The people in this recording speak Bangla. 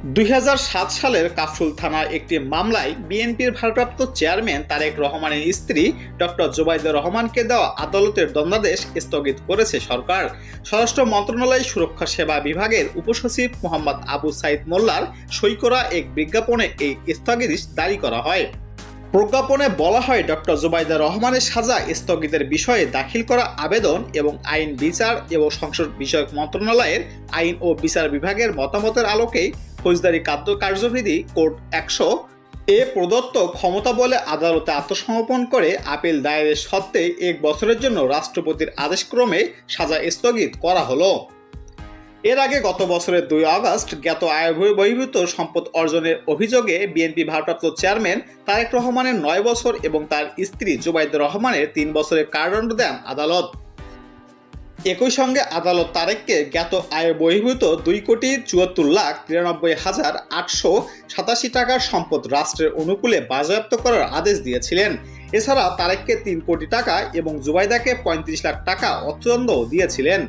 2007 সালের কাফরুল থানার একটি মামলায় বিএনপির ভারপ্রাপ্ত চেয়ারম্যান তারেক রহমানের স্ত্রী ডক্টর জুবাইদা রহমানকে দেওয়া আদালতের দণ্ডাদেশ স্থগিত করেছে সরকার। স্বরাষ্ট্র মন্ত্রণালয় সুরক্ষা সেবা বিভাগের উপসচিব মোহাম্মদ আবু সাইদ মোল্লার সই করা এক বিজ্ঞাপনে এই স্থগিতাদেশ জারি করা হয়। প্রজ্ঞাপনে বলা হয়, ডক্টর জুবাইদা রহমানের সাজা স্থগিতের বিষয়ে দাখিল করা আবেদন এবং আইন, বিচার এবং সংসদ বিষয়ক মন্ত্রণালয়ের আইন ও বিচার বিভাগের মতামতের আলোকেই ফৌজদারি কার্যবিধি কোড 100 এ প্রদত্ত ক্ষমতা বলে আদালতে আত্মসমর্পণ করে আপিল দায়েরের সত্ত্বে 1 বছরের জন্য রাষ্ট্রপতির আদেশক্রমে সাজা স্থগিত করা হলো। এর আগে গত বছরের 2 আগস্ট জ্ঞাত আয় বহির্ভূত সম্পদ অর্জনের অভিযোগে বিএনপি ভারপ্রাপ্ত চেয়ারম্যান তারেক রহমানের 9 বছর এবং তার স্ত্রী জুবাইদা রহমানের 3 বছরের কারাদণ্ড দেন আদালত। একই সঙ্গে আদালত তারেককে জ্ঞাত আয় বহির্ভূত 2,74,93,887 টাকার সম্পদ রাষ্ট্রের অনুকূলে বাজেয়াপ্ত করার আদেশ দিয়েছিলেন। এছাড়া তারেককে 3 কোটি টাকা এবং জুবাইদাকে 35 লাখ টাকা অর্থদণ্ড দিয়েছিলেন।